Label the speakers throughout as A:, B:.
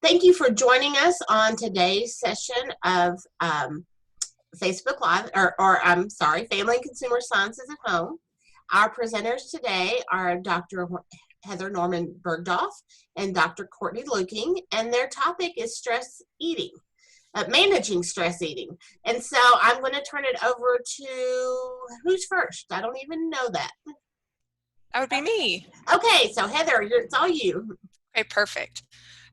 A: Thank you for joining us on today's session of Facebook Live, or I'm sorry, Family and Consumer Sciences at Home. Our presenters today are Dr. Heather Norman Bergdorf and Dr. Courtney Luking, and their topic is stress eating, managing stress eating. And so I'm going to turn it over to who's first? I don't even know that.
B: That would be me.
A: Okay, so Heather, it's all you.
B: Okay, perfect.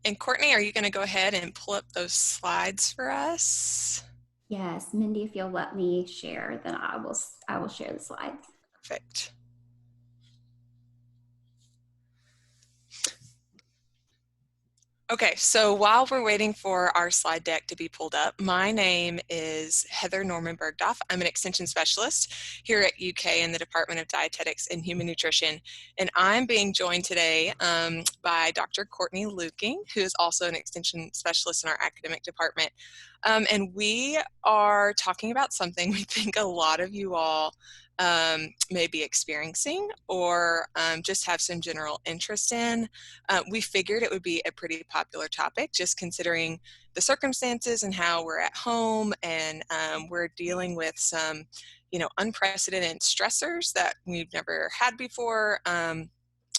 B: And Courtney, are you going to go ahead and pull up those slides for us?
C: Yes, Mindy, if you'll let me share, then I will share the slides.
B: Perfect. Okay, so while we're waiting for our slide deck to be pulled up, my name is Heather Norman Bergdorf. I'm an extension specialist here at UK in the Department of Dietetics and Human Nutrition, and I'm being joined today by Dr. Courtney Luking, who is also an extension specialist in our academic department. And we are talking about something we think a lot of you all may be experiencing or just have some general interest in. We figured it would be a pretty popular topic, just considering the circumstances and how we're at home and we're dealing with some, unprecedented stressors that we've never had before. And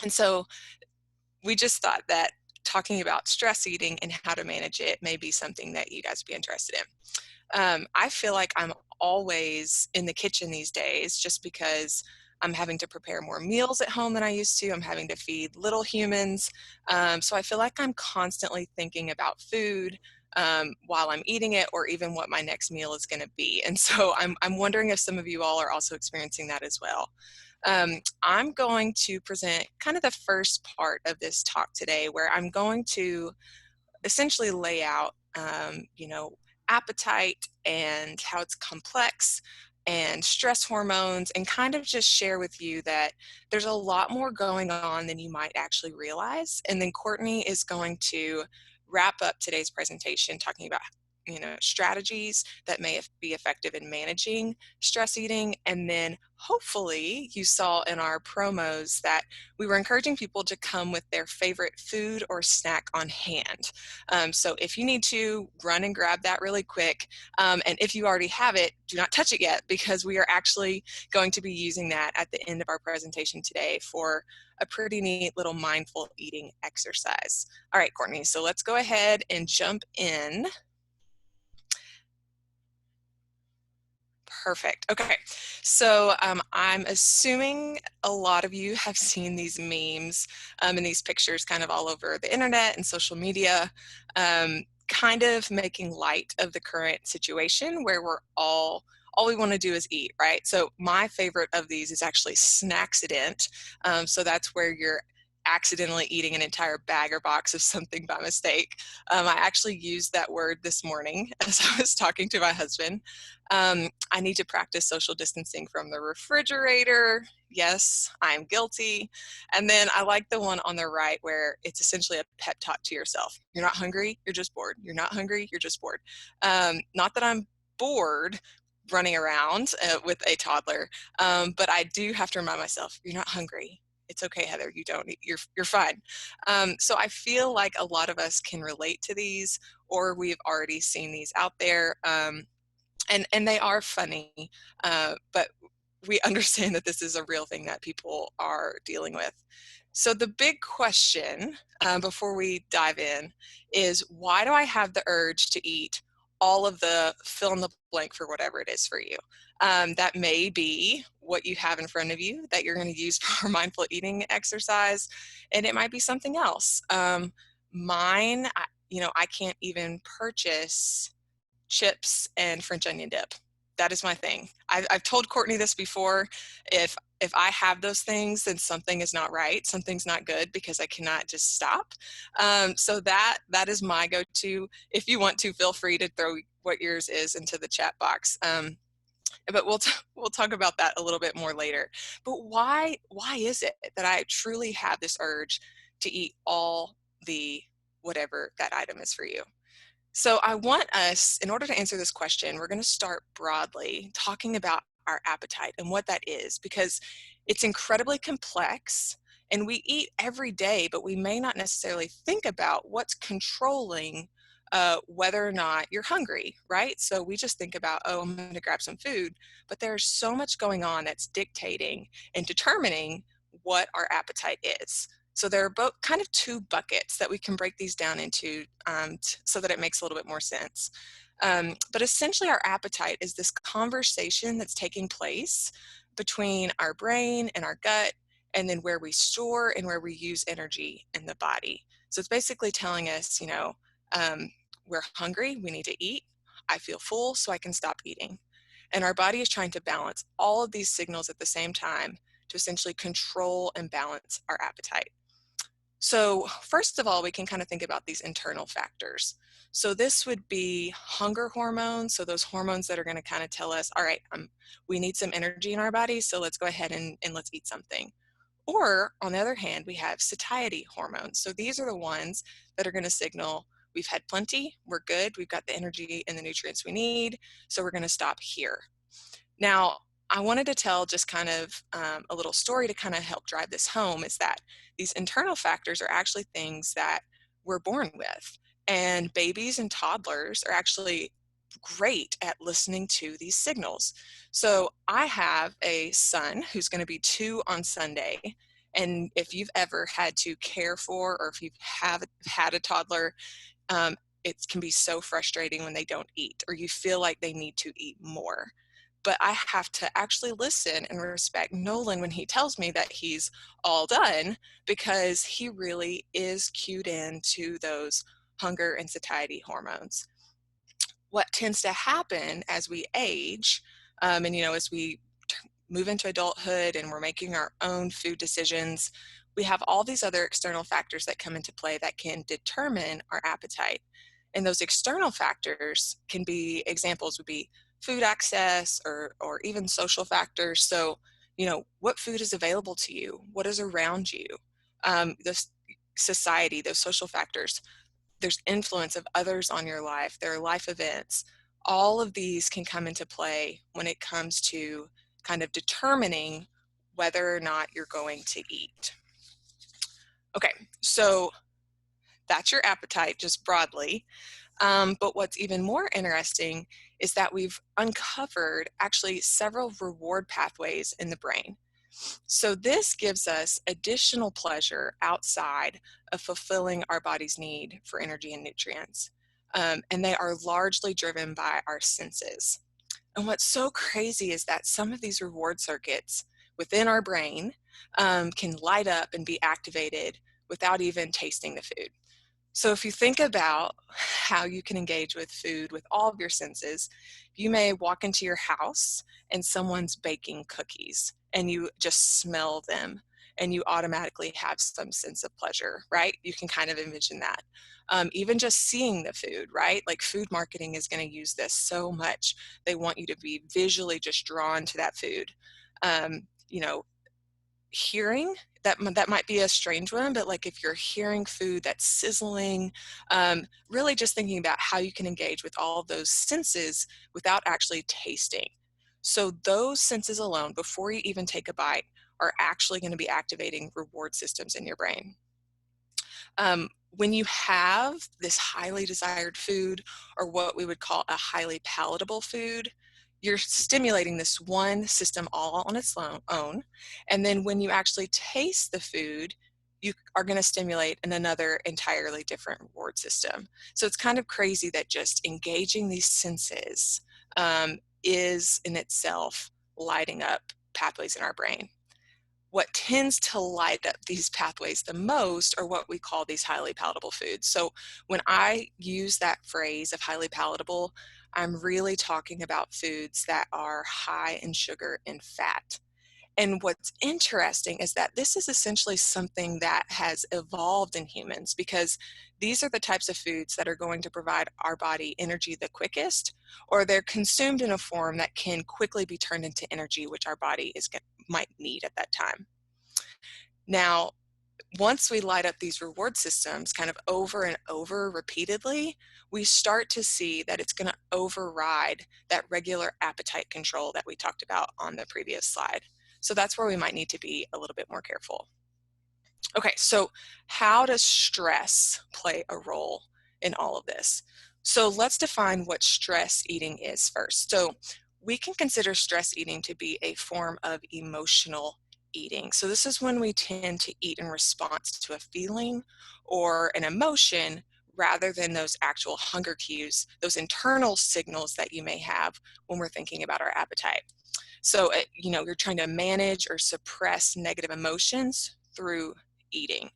B: so we just thought that talking about stress eating and how to manage it may be something that you guys would be interested in. I feel like I'm always in the kitchen these days just because I'm having to prepare more meals at home than I used to. I'm having to feed little humans. So I feel like I'm constantly thinking about food while I'm eating it, or even what my next meal is going to be. And so I'm wondering if some of you all are also experiencing that as well. I'm going to present kind of the first part of this talk today, where I'm going to essentially lay out, appetite and how it's complex and stress hormones, and kind of just share with you that there's a lot more going on than you might actually realize. And then Courtney is going to wrap up today's presentation talking about strategies that may be effective in managing stress eating. And then hopefully you saw in our promos that we were encouraging people to come with their favorite food or snack on hand. So if you need to, run and grab that really quick. And if you already have it, do not touch it yet, because we are actually going to be using that at the end of our presentation today for a pretty neat little mindful eating exercise. All right, Courtney, so let's go ahead and jump in. Perfect. Okay, so I'm assuming a lot of you have seen these memes and these pictures kind of all over the internet and social media, kind of making light of the current situation where we're all we want to do is eat, right? So my favorite of these is actually Snacksident. So that's where you're accidentally eating an entire bag or box of something by mistake. I actually used that word this morning as I was talking to my husband. I need to practice social distancing from the refrigerator. Yes, I'm guilty. And then I like the one on the right where it's essentially a pep talk to yourself. You're not hungry, you're just bored. You're not hungry, you're just bored. Not that I'm bored running around with a toddler, but I do have to remind myself, you're not hungry. It's okay, Heather, you don't eat, you're fine. So I feel like a lot of us can relate to these, or we've already seen these out there. And they are funny, but we understand that this is a real thing that people are dealing with. So the big question before we dive in is, why do I have the urge to eat all of the fill in the blank for whatever it is for you? That may be what you have in front of you that you're going to use for a mindful eating exercise, and it might be something else. Mine, I can't even purchase chips and French onion dip. That is my thing. I've told Courtney this before. If I have those things, then something is not right. Something's not good, because I cannot just stop. So that is my go-to. If you want to, feel free to throw what yours is into the chat box. But we'll talk about that a little bit more later. But why is it that I truly have this urge to eat all the whatever that item is for you? So I want us, in order to answer this question, we're going to start broadly talking about our appetite and what that is, because it's incredibly complex And we eat every day, but we may not necessarily think about what's controlling whether or not you're hungry, right? So we just think about, oh, I'm going to grab some food, but there's so much going on that's dictating and determining what our appetite is. So there are both kind of two buckets that we can break these down into so that it makes a little bit more sense. But essentially our appetite is this conversation that's taking place between our brain and our gut, and then where we store and where we use energy in the body. So it's basically telling us, we're hungry, we need to eat. I feel full, so I can stop eating. And our body is trying to balance all of these signals at the same time to essentially control and balance our appetite. So first of all, we can kind of think about these internal factors. So this would be hunger hormones. So those hormones that are going to kind of tell us, all right, we need some energy in our body, so let's go ahead and let's eat something. Or on the other hand, we have satiety hormones. So these are the ones that are going to signal we've had plenty, we're good, we've got the energy and the nutrients we need, so we're going to stop here. Now, I wanted to tell just kind of a little story to kind of help drive this home, is that these internal factors are actually things that we're born with. And babies and toddlers are actually great at listening to these signals. So I have a son who's going to be 2 on Sunday. And if you've ever had to care for, or if you have had a toddler, it can be so frustrating when they don't eat, or you feel like they need to eat more. But I have to actually listen and respect Nolan when he tells me that he's all done, because he really is cued in to those hunger and satiety hormones. What tends to happen as we age, and as we move into adulthood and we're making our own food decisions, we have all these other external factors that come into play that can determine our appetite. And those external factors can be, examples would be food access, or even social factors. So, what food is available to you? What is around you? The society, those social factors. There's influence of others on your life. There are life events. All of these can come into play when it comes to kind of determining whether or not you're going to eat. Okay, so that's your appetite just broadly. But what's even more interesting is that we've uncovered actually several reward pathways in the brain. So this gives us additional pleasure outside of fulfilling our body's need for energy and nutrients. And they are largely driven by our senses. And what's so crazy is that some of these reward circuits within our brain can light up and be activated without even tasting the food. So if you think about how you can engage with food with all of your senses, you may walk into your house and someone's baking cookies and you just smell them and you automatically have some sense of pleasure, right? You can kind of envision that. Even just seeing the food, right? Like food marketing is going to use this so much. They want you to be visually just drawn to that food. You know, hearing, that might be a strange one, but like if you're hearing food that's sizzling, really just thinking about how you can engage with all of those senses without actually tasting. So those senses alone, before you even take a bite, are actually going to be activating reward systems in your brain. When you have this highly desired food, or what we would call a highly palatable food, you're stimulating this one system all on its own. And then when you actually taste the food, you are going to stimulate another entirely different reward system. So it's kind of crazy that just engaging these senses is in itself lighting up pathways in our brain. What tends to light up these pathways the most are what we call these highly palatable foods. So when I use that phrase of highly palatable, I'm really talking about foods that are high in sugar and fat. And what's interesting is that this is essentially something that has evolved in humans, because these are the types of foods that are going to provide our body energy the quickest, or they're consumed in a form that can quickly be turned into energy, which our body might need at that time. Now, once we light up these reward systems kind of over and over repeatedly, we start to see that it's going to override that regular appetite control that we talked about on the previous slide. So that's where we might need to be a little bit more careful. Okay, so how does stress play a role in all of this? So let's define what stress eating is first. So we can consider stress eating to be a form of emotional eating. So this is when we tend to eat in response to a feeling or an emotion rather than those actual hunger cues, those internal signals that you may have when we're thinking about our appetite. So, you're trying to manage or suppress negative emotions through eating.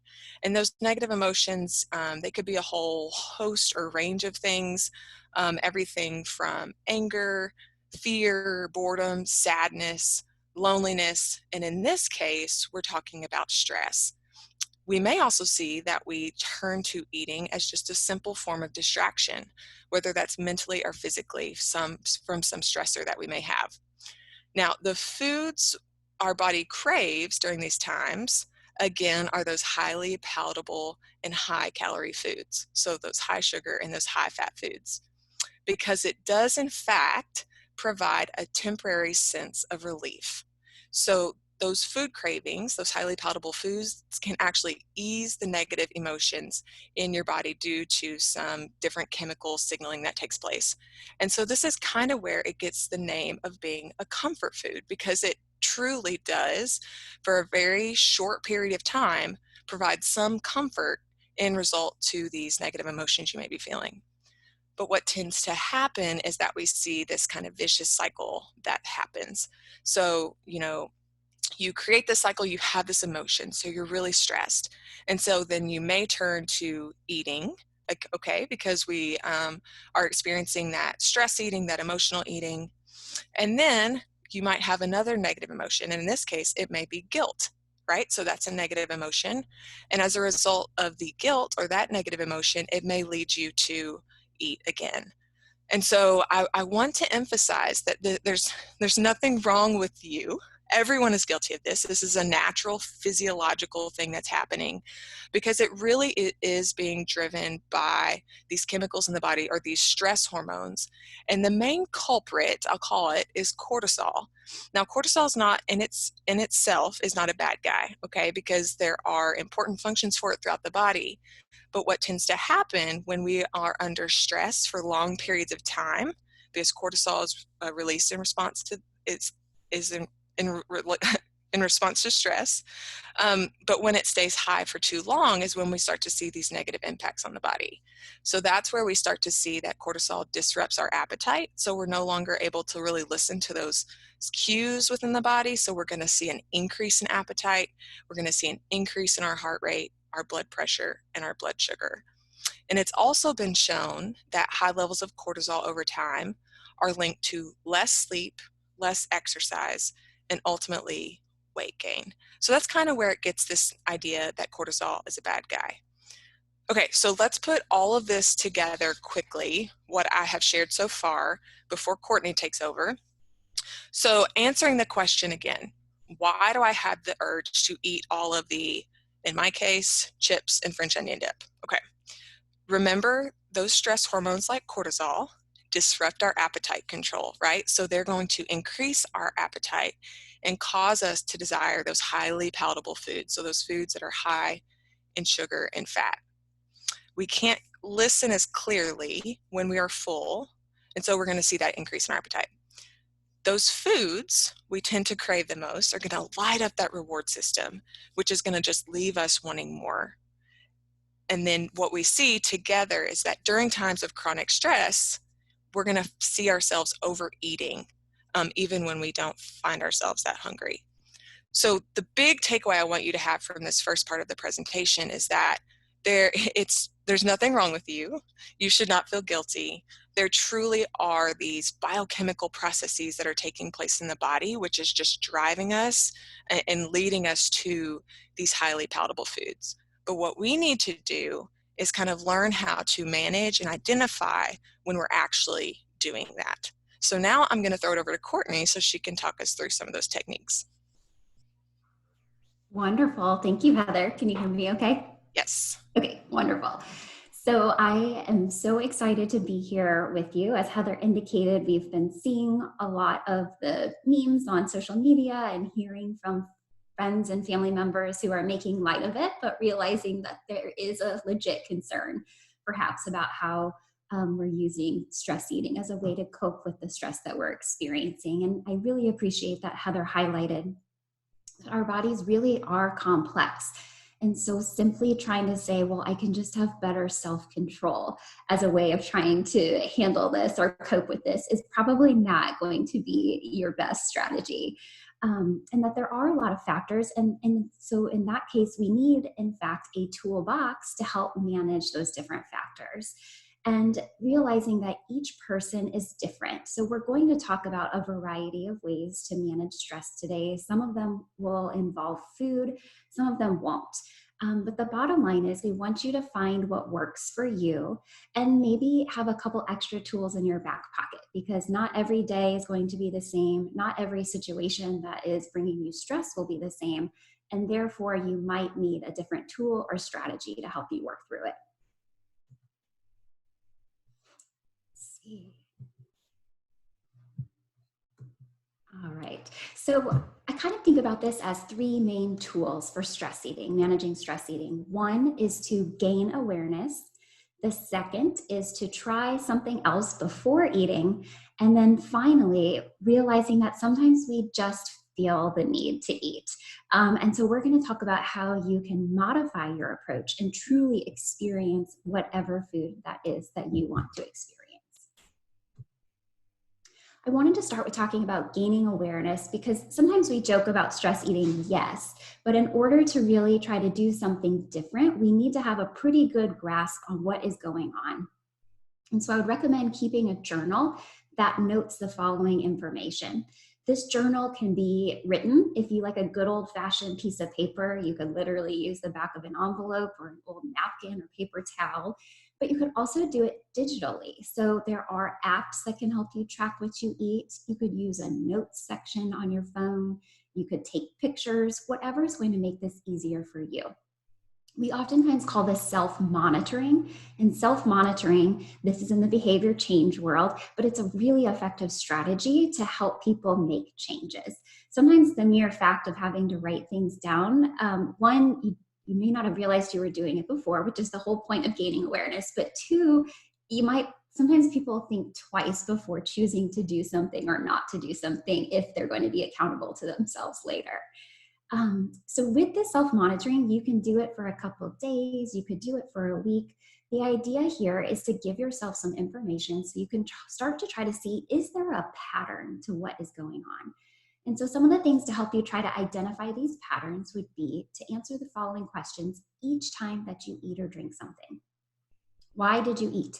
B: And those negative emotions, they could be a whole host or range of things, everything from anger, fear, boredom, sadness, loneliness. And in this case, we're talking about stress. We may also see that we turn to eating as just a simple form of distraction, whether that's mentally or physically, from some stressor that we may have. Now, the foods our body craves during these times, again, are those highly palatable and high calorie foods. So those high sugar and those high fat foods, because it does in fact provide a temporary sense of relief. So those food cravings, those highly palatable foods, can actually ease the negative emotions in your body due to some different chemical signaling that takes place. And so this is kind of where it gets the name of being a comfort food, because it truly does, for a very short period of time, provide some comfort in result to these negative emotions you may be feeling. But what tends to happen is that we see this kind of vicious cycle that happens. So, you create this cycle, you have this emotion, so you're really stressed. And so then you may turn to eating, like, okay, because we are experiencing that stress eating, that emotional eating. And then you might have another negative emotion. And in this case, it may be guilt, right? So that's a negative emotion. And as a result of the guilt or that negative emotion, it may lead you to eat again. And so I want to emphasize that there's nothing wrong with you. Everyone is guilty of this. This is a natural physiological thing that's happening, because it really is being driven by these chemicals in the body, or these stress hormones. And the main culprit, I'll call it, is cortisol. Now, cortisol is not in itself is not a bad guy, okay, because there are important functions for it throughout the body. But what tends to happen when we are under stress for long periods of time, because cortisol is released in response to in in response to stress, but when it stays high for too long is when we start to see these negative impacts on the body. So that's where we start to see that cortisol disrupts our appetite. So we're no longer able to really listen to those cues within the body. So we're going to see an increase in appetite. We're going to see an increase in our heart rate, our blood pressure, and our blood sugar. And it's also been shown that high levels of cortisol over time are linked to less sleep, less exercise, and ultimately weight gain. So that's kind of where it gets this idea that cortisol is a bad guy. Okay, so let's put all of this together quickly, what I have shared so far, before Courtney takes over. So answering the question again, why do I have the urge to eat all of the, in my case, chips and French onion dip? Okay, remember those stress hormones like cortisol disrupt our appetite control, right? So they're going to increase our appetite and cause us to desire those highly palatable foods. So those foods that are high in sugar and fat. We can't listen as clearly when we are full, and so we're going to see that increase in our appetite. Those foods we tend to crave the most are going to light up that reward system, which is going to just leave us wanting more. And then what we see together is that during times of chronic stress, we're going to see ourselves overeating, even when we don't find ourselves that hungry. So the big takeaway I want you to have from this first part of the presentation is that there's nothing wrong with you. You should not feel guilty. There truly are these biochemical processes that are taking place in the body, which is just driving us and leading us to these highly palatable foods. But what we need to do is kind of learn how to manage and identify when we're actually doing that. So now I'm going to throw it over to Courtney so she can talk us through some of those techniques.
C: Wonderful. Thank you, Heather. Can you hear me okay?
B: Yes.
C: Okay, wonderful. So I am so excited to be here with you. As Heather indicated, we've been seeing a lot of the memes on social media and hearing from friends and family members who are making light of it, but realizing that there is a legit concern perhaps about how we're using stress eating as a way to cope with the stress that we're experiencing. And I really appreciate that Heather highlighted that our bodies really are complex. And so simply trying to say, well, I can just have better self-control as a way of trying to handle this or cope with this is probably not going to be your best strategy. And that there are a lot of factors. And so in that case, we need, in fact, a toolbox to help manage those different factors. And realizing that each person is different. So we're going to talk about a variety of ways to manage stress today. Some of them will involve food, some of them won't. But the bottom line is we want you to find what works for you and maybe have a couple extra tools in your back pocket, because not every day is going to be the same. Not every situation that is bringing you stress will be the same. And therefore, you might need a different tool or strategy to help you work through it. All right. So I kind of think about this as three main tools for stress eating, managing stress eating. One is to gain awareness. The second is to try something else before eating. And then finally, realizing that sometimes we just feel the need to eat. And so we're going to talk about how you can modify your approach and truly experience whatever food that is that you want to experience. I wanted to start with talking about gaining awareness, because sometimes we joke about stress eating, yes, but in order to really try to do something different, we need to have a pretty good grasp on what is going on. And so I would recommend keeping a journal that notes the following information. This journal can be written. If you like a good old-fashioned piece of paper, you could literally use the back of an envelope or an old napkin or paper towel. But you could also do it digitally. So there are apps that can help you track what you eat. You could use a notes section on your phone. You could take pictures, whatever is going to make this easier for you. We oftentimes call this self-monitoring. And self-monitoring, this is in the behavior change world, but it's a really effective strategy to help people make changes. Sometimes the mere fact of having to write things down, you may not have realized you were doing it before, which is the whole point of gaining awareness. But two, sometimes people think twice before choosing to do something or not to do something if they're going to be accountable to themselves later. So with the self-monitoring, you can do it for a couple of days, you could do it for a week. The idea here is to give yourself some information so you can start to try to see, is there a pattern to what is going on? And so some of the things to help you try to identify these patterns would be to answer the following questions each time that you eat or drink something. Why did you eat?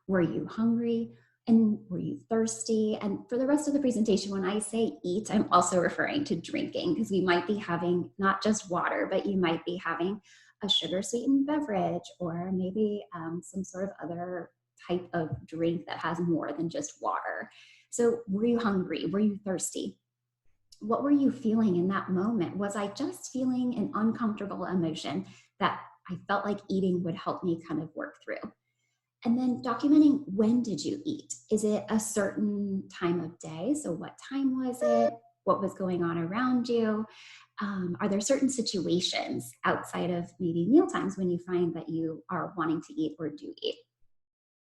C: Were you hungry? And were you thirsty? And for the rest of the presentation, when I say eat, I'm also referring to drinking, because we might be having not just water, but you might be having a sugar-sweetened beverage, or maybe some sort of other type of drink that has more than just water. So were you hungry? Were you thirsty? What were you feeling in that moment? Was I just feeling an uncomfortable emotion that I felt like eating would help me kind of work through? And then documenting, when did you eat? Is it a certain time of day? So what time was it? What was going on around you? Are there certain situations outside of maybe meal times when you find that you are wanting to eat or do eat?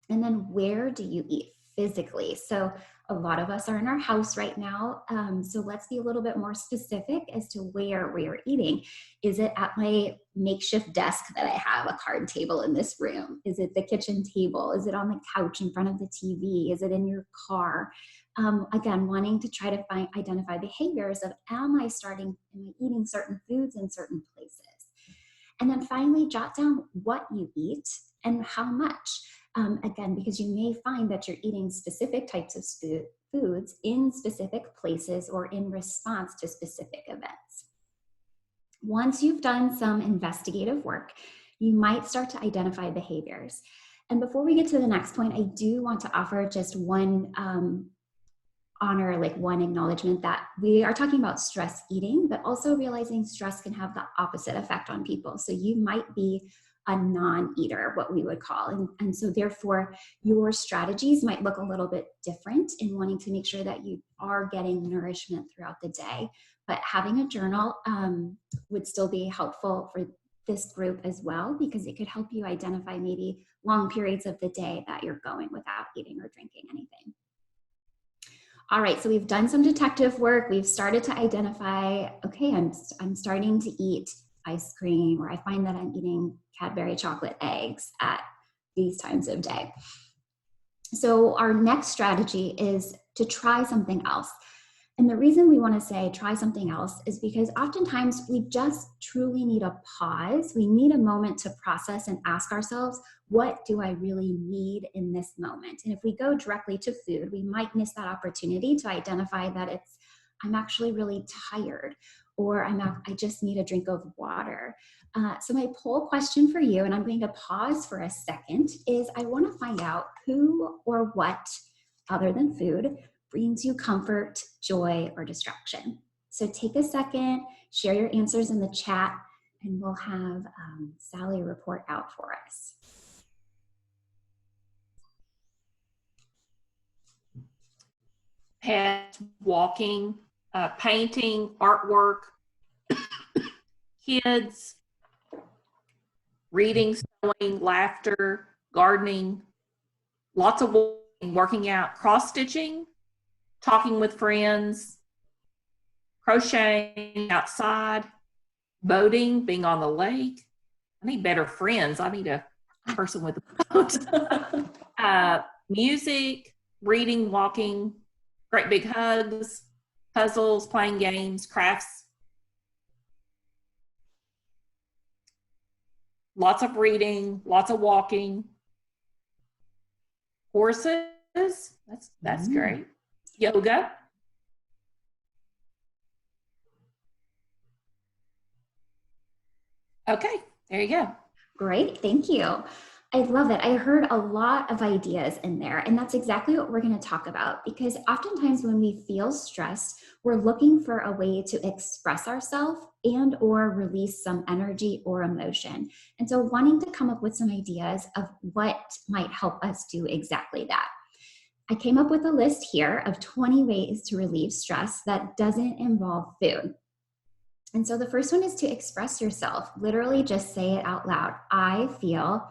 C: And then where do you eat physically? So a lot of us are in our house right now. So let's be a little bit more specific as to where we are eating. Is it at my makeshift desk that I have a card table in this room? Is it the kitchen table? Is it on the couch in front of the TV? Is it in your car? Again, wanting to try to identify behaviors of, am I eating certain foods in certain places? And then finally, jot down what you eat and how much. Again, because you may find that you're eating specific types of foods in specific places or in response to specific events. Once you've done some investigative work, you might start to identify behaviors. And before we get to the next point, I do want to offer just one one acknowledgement that we are talking about stress eating, but also realizing stress can have the opposite effect on people. So you might be a non-eater, what we would call. And so therefore, your strategies might look a little bit different in wanting to make sure that you are getting nourishment throughout the day. but having a journal would still be helpful for this group as well, because it could help you identify maybe long periods of the day that you're going without eating or drinking anything. All right, so we've done some detective work. We've started to identify, okay, I'm starting to eat ice cream, or I find that I'm eating Cadbury chocolate eggs at these times of day. So our next strategy is to try something else. And the reason we want to say try something else is because oftentimes we just truly need a pause. We need a moment to process and ask ourselves, what do I really need in this moment? And if we go directly to food, we might miss that opportunity to identify that I'm actually really tired, or I just need a drink of water. So my poll question for you, and I'm going to pause for a second, is I want to find out who or what, other than food, brings you comfort, joy, or distraction. So take a second, share your answers in the chat, and we'll have Sally report out for us.
D: Pets, walking, painting, artwork, kids, reading, sewing, laughter, gardening, lots of walking, working out, cross-stitching, talking with friends, crocheting outside, boating, being on the lake. I need better friends. I need a person with a boat. Music, reading, walking, great big hugs, puzzles, playing games, crafts. Lots of reading, lots of walking. Horses, that's great. Yoga. Okay, there you go.
C: Great, thank you. I love it. I heard a lot of ideas in there, and that's exactly what we're going to talk about, because oftentimes when we feel stressed, we're looking for a way to express ourselves and or release some energy or emotion. And so wanting to come up with some ideas of what might help us do exactly that. I came up with a list here of 20 ways to relieve stress that doesn't involve food. And so the first one is to express yourself. Literally just say it out loud. I feel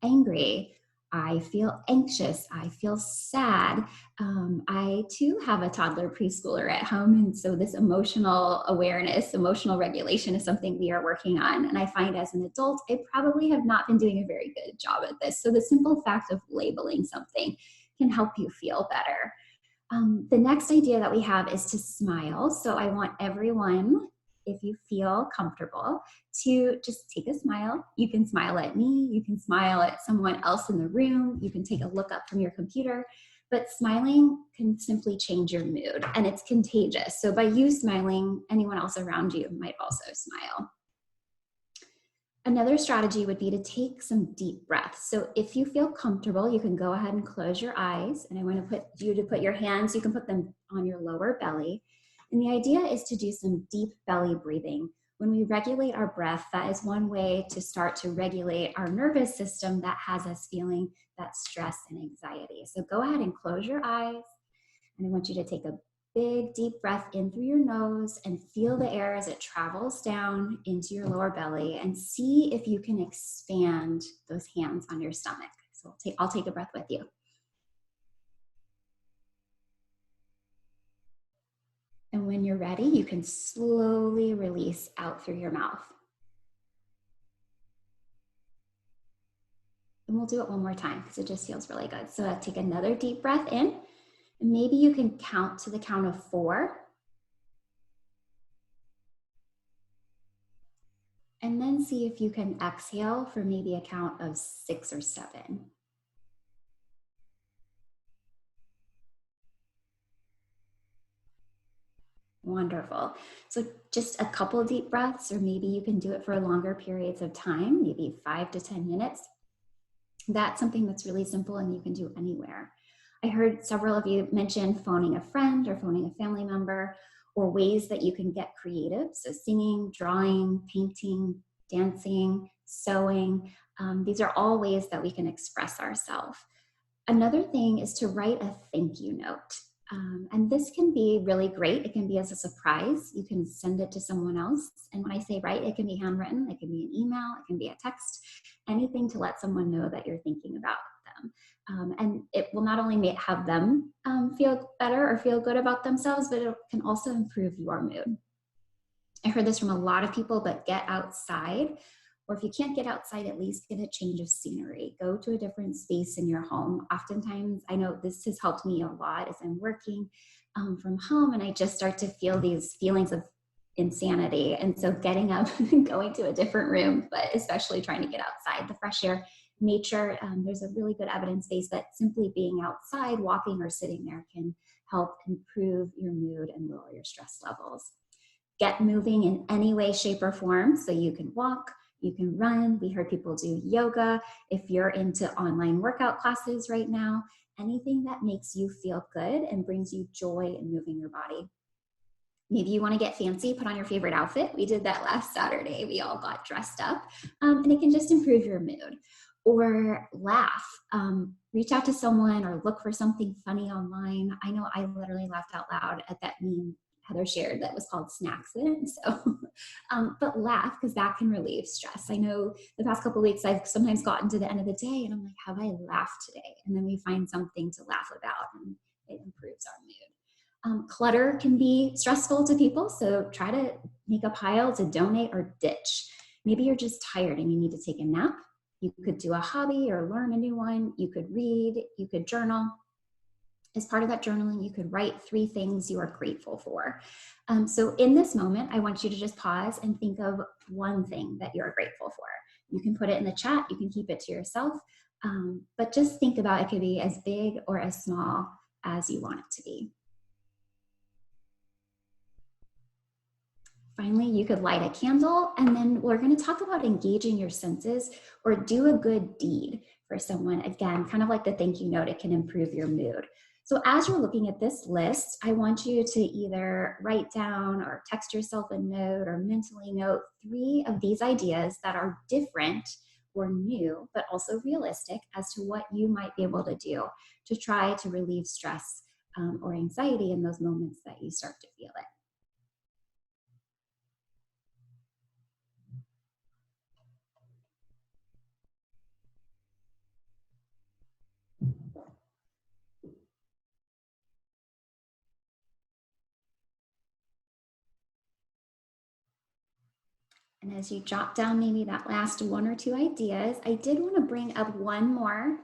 C: angry. I feel anxious. I feel sad. I too have a toddler preschooler at home. And so this emotional awareness, emotional regulation is something we are working on. And I find as an adult, I probably have not been doing a very good job at this. So the simple fact of labeling something can help you feel better. The next idea that we have is to smile. So I want everyone, if you feel comfortable, to just take a smile. You can smile at me, you can smile at someone else in the room, you can take a look up from your computer, but smiling can simply change your mood, and it's contagious. So by you smiling, anyone else around you might also smile. Another strategy would be to take some deep breaths. So if you feel comfortable, you can go ahead and close your eyes, and I want to put your hands, you can put them on your lower belly. And the idea is to do some deep belly breathing. When we regulate our breath, that is one way to start to regulate our nervous system that has us feeling that stress and anxiety. So go ahead and close your eyes. And I want you to take a big deep breath in through your nose and feel the air as it travels down into your lower belly, and see if you can expand those hands on your stomach. So I'll take a breath with you. And when you're ready, you can slowly release out through your mouth. And we'll do it one more time because it just feels really good. So take another deep breath in. And maybe you can count to the count of 4. And then see if you can exhale for maybe a count of 6 or 7. Wonderful. So just a couple of deep breaths, or maybe you can do it for longer periods of time, maybe 5 to 10 minutes. That's something that's really simple and you can do anywhere. I heard several of you mention phoning a friend or phoning a family member, or ways that you can get creative. So singing, drawing, painting, dancing, sewing. These are all ways that we can express ourselves. Another thing is to write a thank you note. And this can be really great. It can be as a surprise. You can send it to someone else. And when I say write, it can be handwritten, it can be an email, it can be a text, anything to let someone know that you're thinking about them. And it will not only have them feel better or feel good about themselves, but it can also improve your mood. I heard this from a lot of people, but get outside. Or if you can't get outside, at least get a change of scenery. Go to a different space in your home. Oftentimes, I know this has helped me a lot as I'm working from home, and I just start to feel these feelings of insanity. And so getting up and going to a different room, but especially trying to get outside, the fresh air, nature, there's a really good evidence base that simply being outside, walking or sitting there can help improve your mood and lower your stress levels. Get moving in any way, shape, or form. So you can walk, you can run. We heard people do yoga. If you're into online workout classes right now, anything that makes you feel good and brings you joy in moving your body. Maybe you want to get fancy, put on your favorite outfit. We did that last Saturday. We all got dressed up, and it can just improve your mood. Or laugh, reach out to someone or look for something funny online. I know I literally laughed out loud at that meme Heather shared that was called Snacksident. So, but laugh, because that can relieve stress. I know the past couple of weeks, I've sometimes gotten to the end of the day and I'm like, have I laughed today? And then we find something to laugh about and it improves our mood. Clutter can be stressful to people. So try to make a pile to donate or ditch. Maybe you're just tired and you need to take a nap. You could do a hobby or learn a new one. You could read, you could journal. As part of that journaling, you could write 3 things you are grateful for. So in this moment, I want you to just pause and think of one thing that you're grateful for. You can put it in the chat, you can keep it to yourself, but just think about it. Could be as big or as small as you want it to be. Finally, you could light a candle, and then we're going to talk about engaging your senses or do a good deed for someone. Again, kind of like the thank you note, it can improve your mood. So as you're looking at this list, I want you to either write down or text yourself a note or mentally note 3 of these ideas that are different or new, but also realistic as to what you might be able to do to try to relieve stress or anxiety in those moments that you start to feel it. And as you jot down maybe that last 1 or 2 ideas, I did want to bring up one more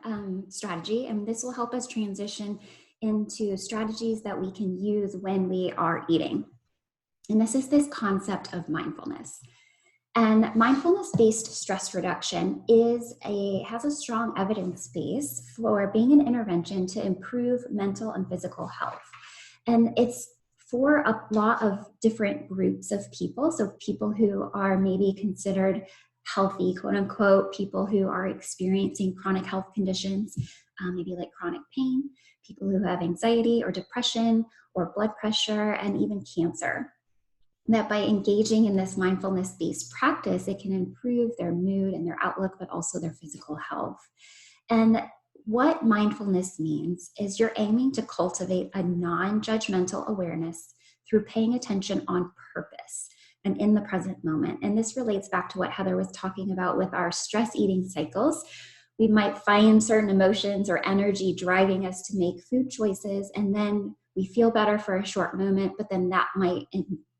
C: strategy, and this will help us transition into strategies that we can use when we are eating. And this is this concept of mindfulness. And mindfulness-based stress reduction has a strong evidence base for being an intervention to improve mental and physical health. And it's for a lot of different groups of people. So people who are maybe considered healthy, quote unquote, people who are experiencing chronic health conditions, maybe like chronic pain, people who have anxiety or depression or blood pressure, and even cancer. That by engaging in this mindfulness-based practice, it can improve their mood and their outlook, but also their physical health. And what mindfulness means is you're aiming to cultivate a non-judgmental awareness through paying attention on purpose and in the present moment. And this relates back to what Heather was talking about with our stress eating cycles. We might find certain emotions or energy driving us to make food choices, and then we feel better for a short moment, but then that might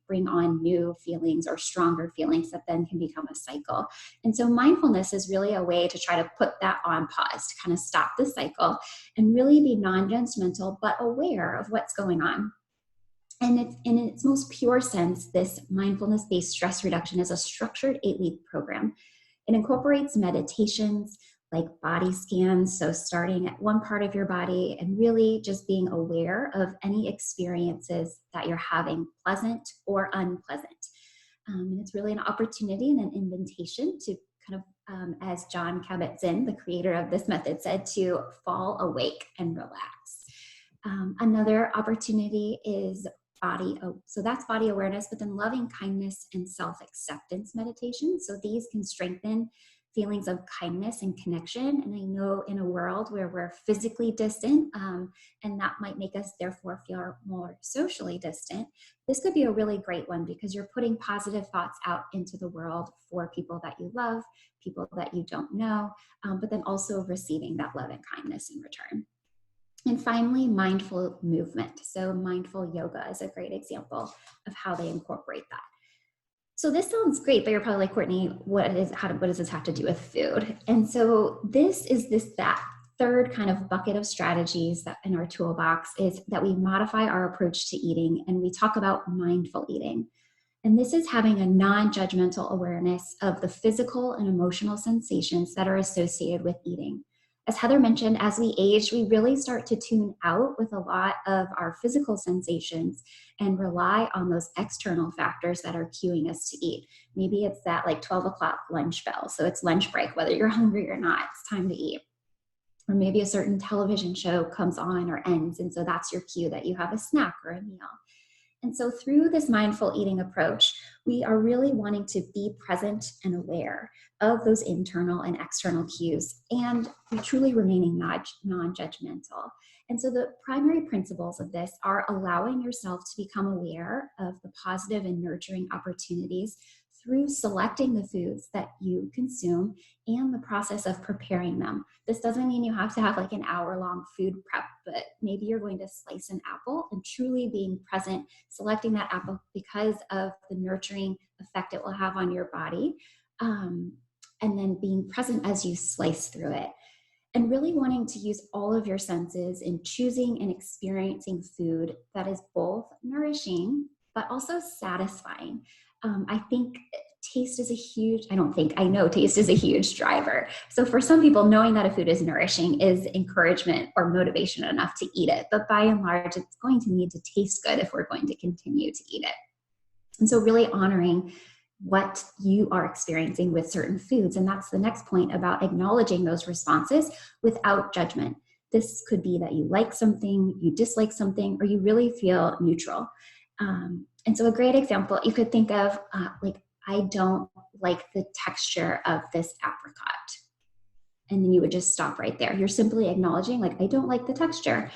C: bring on new feelings or stronger feelings that then can become a cycle. And so mindfulness is really a way to try to put that on pause, to kind of stop the cycle and really be non-judgmental, but aware of what's going on. And it's, in its most pure sense, this mindfulness-based stress reduction is a structured 8-week program. It incorporates meditations, like body scans, so starting at one part of your body and really just being aware of any experiences that you're having, pleasant or unpleasant. And it's really an opportunity and an invitation to kind of, as John Kabat-Zinn, the creator of this method, said, to fall awake and relax. Another opportunity is so that's body awareness, but then loving kindness and self-acceptance meditation. So these can strengthen feelings of kindness and connection. And I know in a world where we're physically distant, and that might make us therefore feel more socially distant, this could be a really great one because you're putting positive thoughts out into the world for people that you love, people that you don't know, but then also receiving that love and kindness in return. And finally, mindful movement. So mindful yoga is a great example of how they incorporate that. So this sounds great, but you're probably like, Courtney, what does this have to do with food? And so that third kind of bucket of strategies that in our toolbox is that we modify our approach to eating, and we talk about mindful eating. And this is having a non-judgmental awareness of the physical and emotional sensations that are associated with eating. As Heather mentioned, as we age, we really start to tune out with a lot of our physical sensations and rely on those external factors that are cueing us to eat. Maybe it's that like 12 o'clock lunch bell. So it's lunch break, whether you're hungry or not, it's time to eat. Or maybe a certain television show comes on or ends. And so that's your cue that you have a snack or a meal. And so through this mindful eating approach, we are really wanting to be present and aware of those internal and external cues, and we truly remaining non-judgmental. And so the primary principles of this are allowing yourself to become aware of the positive and nurturing opportunities through selecting the foods that you consume and the process of preparing them. This doesn't mean you have to have like an hour-long food prep, but maybe you're going to slice an apple and truly being present, selecting that apple because of the nurturing effect it will have on your body, and then being present as you slice through it. And really wanting to use all of your senses in choosing and experiencing food that is both nourishing, but also satisfying. I know taste is a huge driver. So for some people, knowing that a food is nourishing is encouragement or motivation enough to eat it. But by and large, it's going to need to taste good if we're going to continue to eat it. And so really honoring what you are experiencing with certain foods. And that's the next point about acknowledging those responses without judgment. This could be that you like something, you dislike something, or you really feel neutral. And so a great example, you could think of I don't like the texture of this apricot. And then you would just stop right there. You're simply acknowledging I don't like the texture.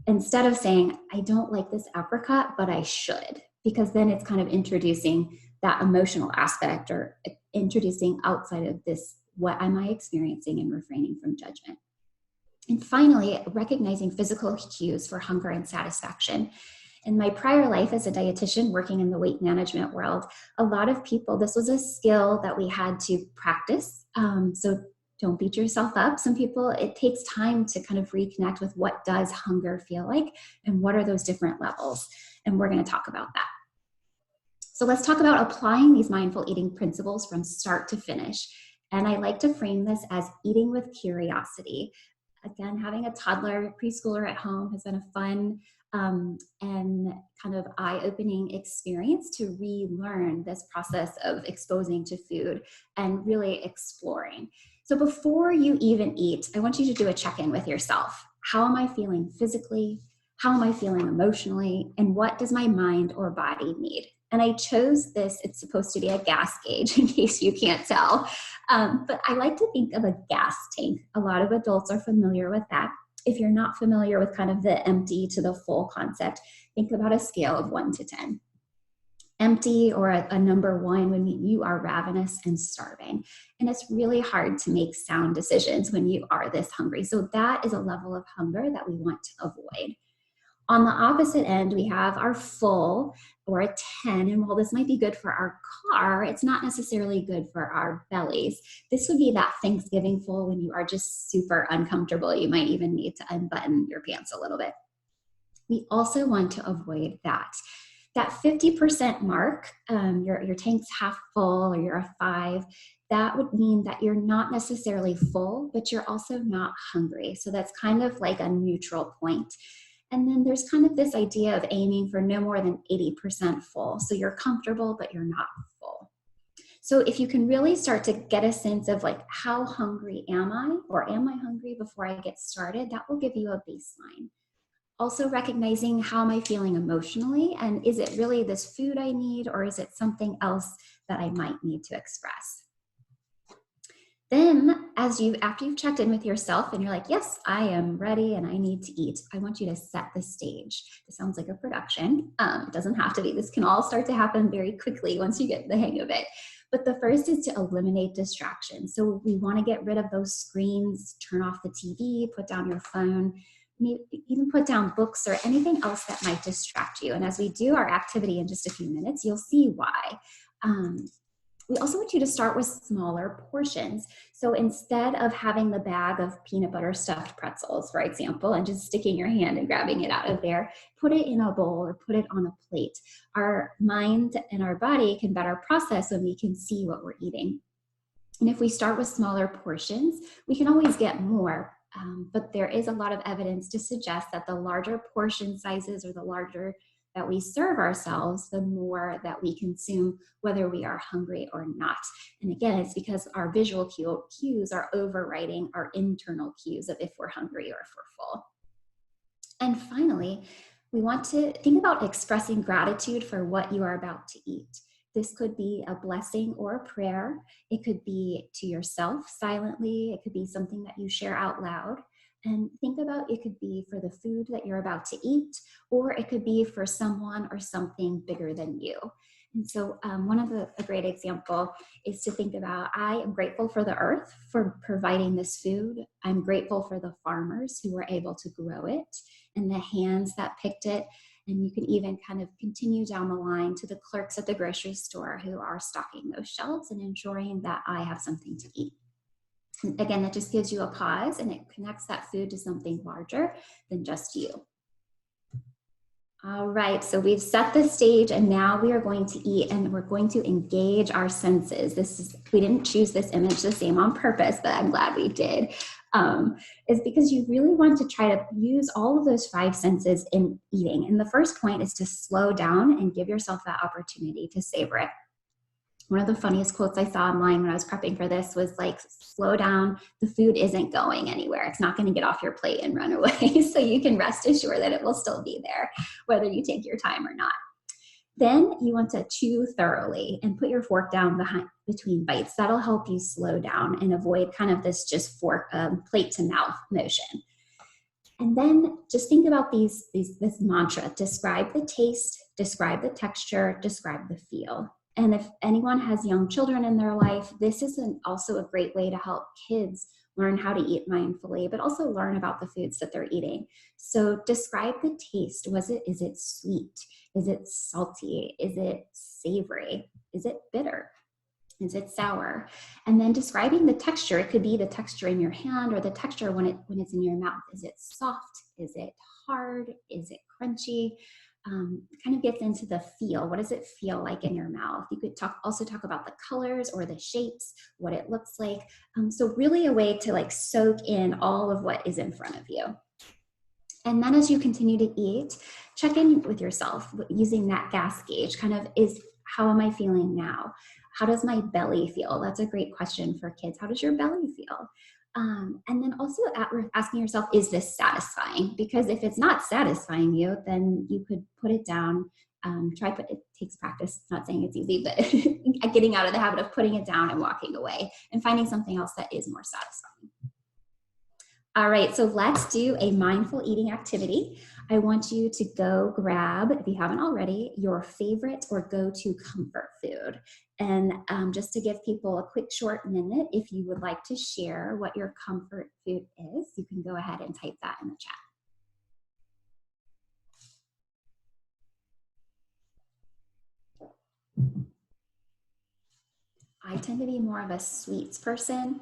C: Instead of saying, I don't like this apricot, but I should, because then it's kind of introducing that emotional aspect or introducing outside of this, what am I experiencing, and refraining from judgment. And finally, recognizing physical cues for hunger and satisfaction. In my prior life as a dietitian working in the weight management world, a lot of people, this was a skill that we had to practice. So don't beat yourself up. Some people, it takes time to kind of reconnect with what does hunger feel like and what are those different levels. And we're going to talk about that. So let's talk about applying these mindful eating principles from start to finish. And I like to frame this as eating with curiosity. Again, having a toddler, preschooler at home has been a fun and kind of eye-opening experience to relearn this process of exposing to food and really exploring. So before you even eat, I want you to do a check-in with yourself. How am I feeling physically? How am I feeling emotionally? And what does my mind or body need? And I chose this, it's supposed to be a gas gauge in case you can't tell. But I like to think of a gas tank. A lot of adults are familiar with that. If you're not familiar with kind of the empty to the full concept, think about a scale of 1 to 10. Empty, or a number 1, would mean you are ravenous and starving. And it's really hard to make sound decisions when you are this hungry. So that is a level of hunger that we want to avoid. On the opposite end, we have our full, or a 10. And while this might be good for our car, it's not necessarily good for our bellies. This would be that Thanksgiving full when you are just super uncomfortable. You might even need to unbutton your pants a little bit. We also want to avoid that. That 50% mark, your tank's half full or you're a 5, that would mean that you're not necessarily full, but you're also not hungry. So that's kind of like a neutral point. And then there's kind of this idea of aiming for no more than 80% full. So you're comfortable, but you're not full. So if you can really start to get a sense of how hungry am I, or am I hungry before I get started, that will give you a baseline. Also recognizing how am I feeling emotionally, and is it really this food I need, or is it something else that I might need to express? Then after you've checked in with yourself and you're like, yes, I am ready and I need to eat, I want you to set the stage. This sounds like a production. It doesn't have to be. This can all start to happen very quickly once you get the hang of it. But the first is to eliminate distractions. So we want to get rid of those screens, turn off the TV, put down your phone, maybe even put down books or anything else that might distract you. And as we do our activity in just a few minutes, you'll see why. We also want you to start with smaller portions. So instead of having the bag of peanut butter stuffed pretzels, for example, and just sticking your hand and grabbing it out of there, put it in a bowl or put it on a plate. Our mind and our body can better process when we can see what we're eating. And if we start with smaller portions, we can always get more. But there is a lot of evidence to suggest that the larger portion sizes or the larger that we serve ourselves, the more that we consume, whether we are hungry or not. And again, it's because our visual cues are overriding our internal cues of if we're hungry or if we're full. And finally, we want to think about expressing gratitude for what you are about to eat. This could be a blessing or a prayer. It could be to yourself silently. It could be something that you share out loud. And think about, it could be for the food that you're about to eat, or it could be for someone or something bigger than you. And so a great example is to think about, I am grateful for the earth for providing this food. I'm grateful for the farmers who were able to grow it and the hands that picked it. And you can even kind of continue down the line to the clerks at the grocery store who are stocking those shelves and ensuring that I have something to eat. And again, that just gives you a pause and it connects that food to something larger than just you. All right, so we've set the stage and now we are going to eat and we're going to engage our senses. We didn't choose this image the same on purpose, but I'm glad we did. Is because you really want to try to use all of those 5 senses in eating. And the first point is to slow down and give yourself that opportunity to savor it. One of the funniest quotes I saw online when I was prepping for this was like, slow down, the food isn't going anywhere. It's not going to get off your plate and run away. So you can rest assured that it will still be there, whether you take your time or not. Then you want to chew thoroughly and put your fork down between bites. That'll help you slow down and avoid kind of this just plate to mouth motion. And then just think about this mantra: describe the taste, describe the texture, describe the feel. And if anyone has young children in their life, this is also a great way to help kids learn how to eat mindfully, but also learn about the foods that they're eating. So describe the taste. Is it sweet? Is it salty? Is it savory? Is it bitter? Is it sour? And then describing the texture. It could be the texture in your hand or the texture when it's in your mouth. Is it soft? Is it hard? Is it crunchy? Kind of gets into the feel. What does it feel like in your mouth? You could also talk about the colors or the shapes, what it looks like. So really a way to like soak in all of what is in front of you. And then as you continue to eat, check in with yourself using that gas gauge. Kind of how am I feeling now? How does my belly feel? That's a great question for kids. How does your belly feel? And then also asking yourself, is this satisfying? Because if it's not satisfying you, then you could put it down. It takes practice. Not saying it's easy, but getting out of the habit of putting it down and walking away and finding something else that is more satisfying. All right, so let's do a mindful eating activity. I want you to go grab, if you haven't already, your favorite or go-to comfort food. And just to give people a quick short minute, if you would like to share what your comfort food is, you can go ahead and type that in the chat. I tend to be more of a sweets person,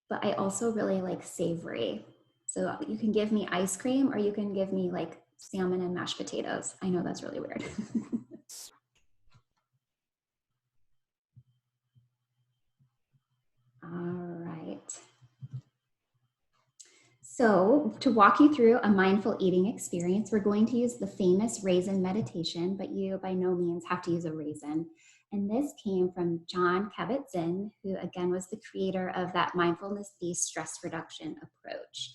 C: but I also really like savory. So you can give me ice cream or you can give me like salmon and mashed potatoes. I know that's really weird. All right. So to walk you through a mindful eating experience, we're going to use the famous raisin meditation, but you by no means have to use a raisin. And this came from Jon Kabat-Zinn, who again was the creator of that mindfulness-based stress reduction approach.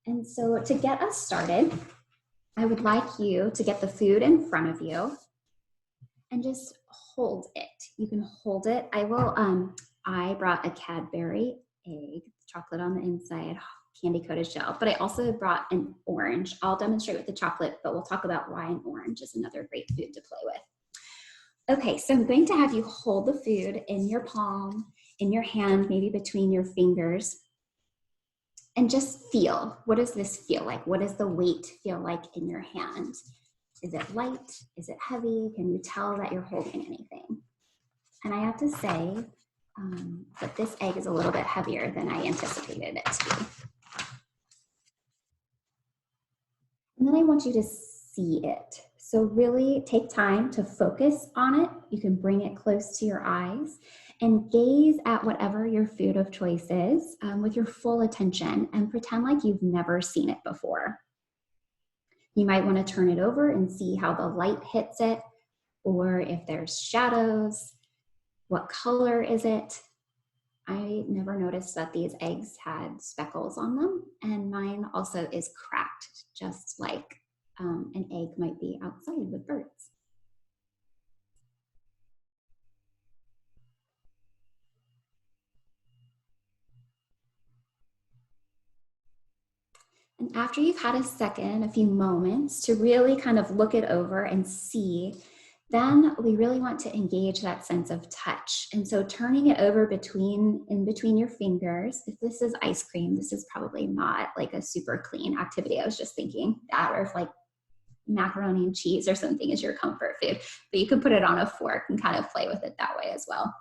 C: And so to get us started, I would like you to get the food in front of you and just hold it. You can hold it. I will I brought a Cadbury egg, chocolate on the inside, candy coated shell, but I also brought an orange. I'll demonstrate with the chocolate, but we'll talk about why an orange is another great food to play with. Okay, so I'm going to have you hold the food in your palm, in your hand, maybe between your fingers, and just feel. What does this feel like? What does the weight feel like in your hand? Is it light? Is it heavy? Can you tell that you're holding anything? And I have to say that this egg is a little bit heavier than I anticipated it to be. And then I want you to see it. So really take time to focus on it. You can bring it close to your eyes and gaze at whatever your food of choice is with your full attention and pretend like you've never seen it before. You might want to turn it over and see how the light hits it, or if there's shadows, what color is it? I never noticed that these eggs had speckles on them, and mine also is cracked, just like an egg might be outside with birds. And after you've had a second, a few moments to really kind of look it over and see, then we really want to engage that sense of touch. And so turning it over in between your fingers, if this is ice cream, this is probably not like a super clean activity. I was just thinking that, or if like macaroni and cheese or something is your comfort food, but you can put it on a fork and kind of play with it that way as well.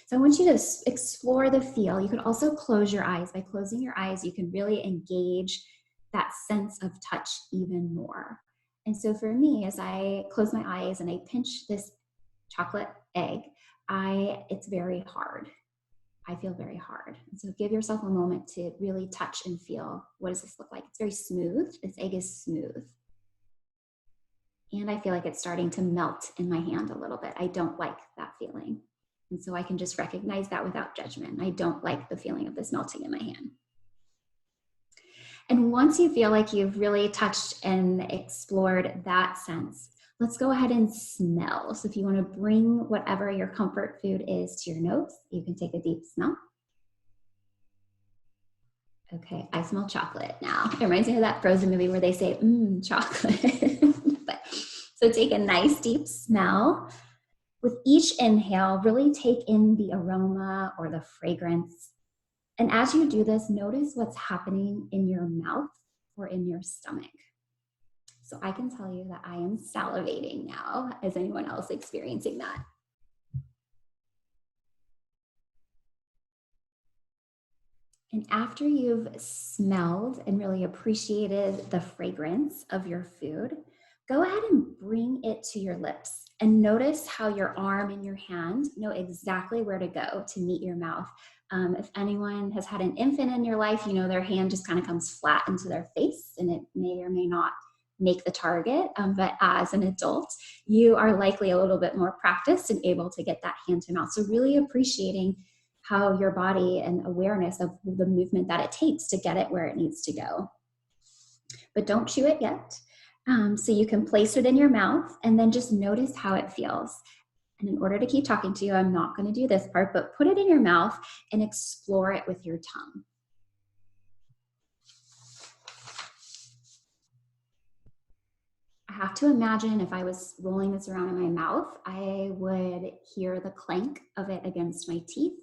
C: So I want you to explore the feel. You can also close your eyes. By closing your eyes, you can really engage that sense of touch even more. And so for me, as I close my eyes and I pinch this chocolate egg, it's very hard. I feel very hard. And so give yourself a moment to really touch and feel, what does this look like? It's very smooth. This egg is smooth. And I feel like it's starting to melt in my hand a little bit. I don't like that feeling. And so I can just recognize that without judgment. I don't like the feeling of this melting in my hand. And once you feel like you've really touched and explored that sense, let's go ahead and smell. So if you want to bring whatever your comfort food is to your nose, you can take a deep smell. Okay, I smell chocolate now. It reminds me of that Frozen movie where they say, chocolate. So take a nice deep smell. With each inhale, really take in the aroma or the fragrance. And as you do this, notice what's happening in your mouth or in your stomach. So I can tell you that I am salivating now. Is anyone else experiencing that? And after you've smelled and really appreciated the fragrance of your food, go ahead and bring it to your lips and notice how your arm and your hand know exactly where to go to meet your mouth. If anyone has had an infant in your life, you know their hand just kind of comes flat into their face and it may or may not make the target. But as an adult, you are likely a little bit more practiced and able to get that hand to mouth. So really appreciating how your body and awareness of the movement that it takes to get it where it needs to go. But don't chew it yet. So you can place it in your mouth and then just notice how it feels. And in order to keep talking to you, I'm not going to do this part, but put it in your mouth and explore it with your tongue. I have to imagine if I was rolling this around in my mouth, I would hear the clank of it against my teeth,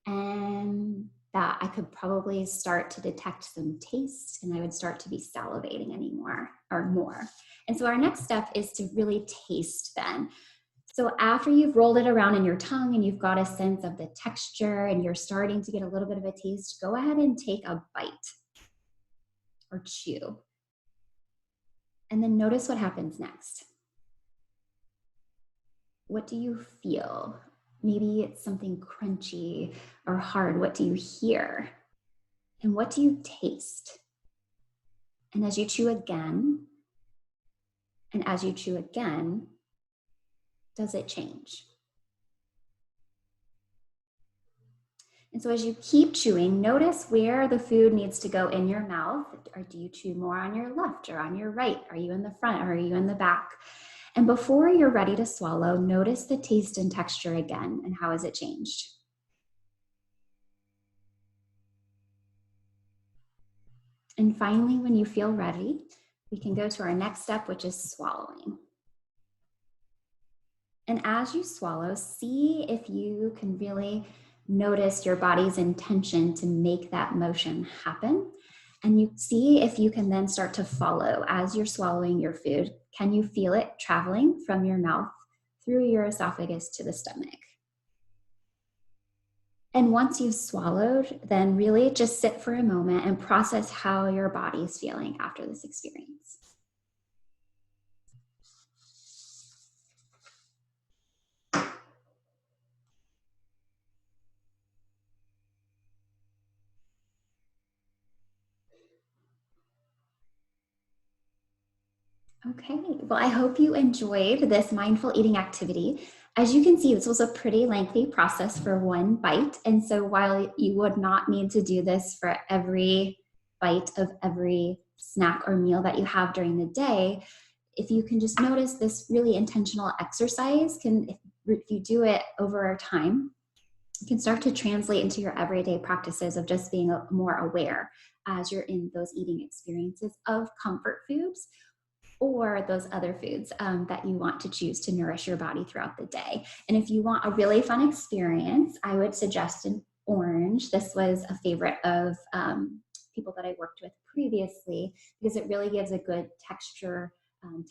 C: and that I could probably start to detect some taste, and I would start to be salivating anymore or more. And so our next step is to really taste then. So after you've rolled it around in your tongue and you've got a sense of the texture and you're starting to get a little bit of a taste, go ahead and take a bite or chew. And then notice what happens next. What do you feel? Maybe it's something crunchy or hard. What do you hear? And what do you taste? And as you chew again, and as you chew again, does it change? And so as you keep chewing, notice where the food needs to go in your mouth. Or do you chew more on your left or on your right? Are you in the front or are you in the back? And before you're ready to swallow, notice the taste and texture again, and how has it changed? And finally, when you feel ready, we can go to our next step, which is swallowing. And as you swallow, see if you can really notice your body's intention to make that motion happen. And you see if you can then start to follow as you're swallowing your food. Can you feel it traveling from your mouth through your esophagus to the stomach? And once you've swallowed, then really just sit for a moment and process how your body's feeling after this experience. Okay, well, I hope you enjoyed this mindful eating activity. As you can see, this was a pretty lengthy process for one bite. And so while you would not need to do this for every bite of every snack or meal that you have during the day, if you can just notice this really intentional exercise, if you do it over time, it can start to translate into your everyday practices of just being more aware as you're in those eating experiences of comfort foods or those other foods that you want to choose to nourish your body throughout the day. And if you want a really fun experience, I would suggest an orange. This was a favorite of people that I worked with previously because it really gives a good texture,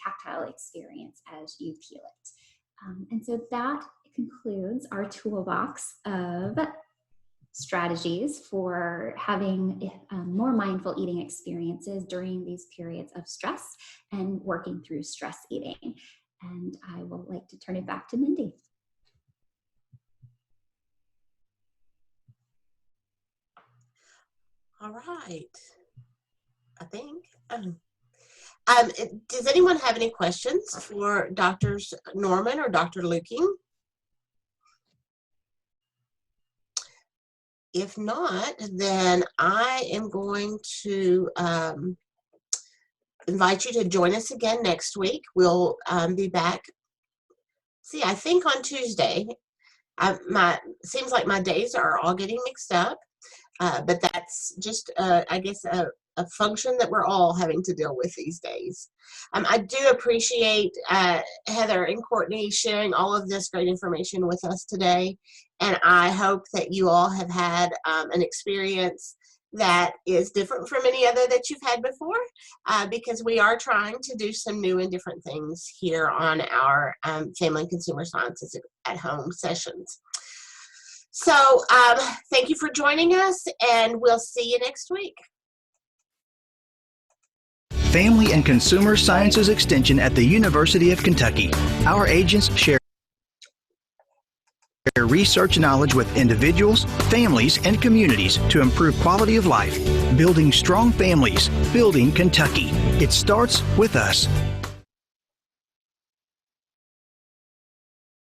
C: tactile experience as you peel it. And so that concludes our toolbox of strategies for having more mindful eating experiences during these periods of stress and working through stress eating. And I will like to turn it back to Mindy.
A: All right. I think. Does anyone have any questions for Drs. Norman or Dr. Luking? If not, then I am going to invite you to join us again next week. We'll be back. See, I think on Tuesday. Seems like my days are all getting mixed up, but that's just, I guess, a function that we're all having to deal with these days. I do appreciate Heather and Courtney sharing all of this great information with us today, and I hope that you all have had an experience that is different from any other that you've had before, because we are trying to do some new and different things here on our Family and Consumer Sciences at Home sessions. So thank you for joining us, and we'll see you next week.
E: Family and Consumer Sciences Extension at the University of Kentucky. Our agents share research knowledge with individuals, families, and communities to improve quality of life. Building strong families, building Kentucky. It starts with us.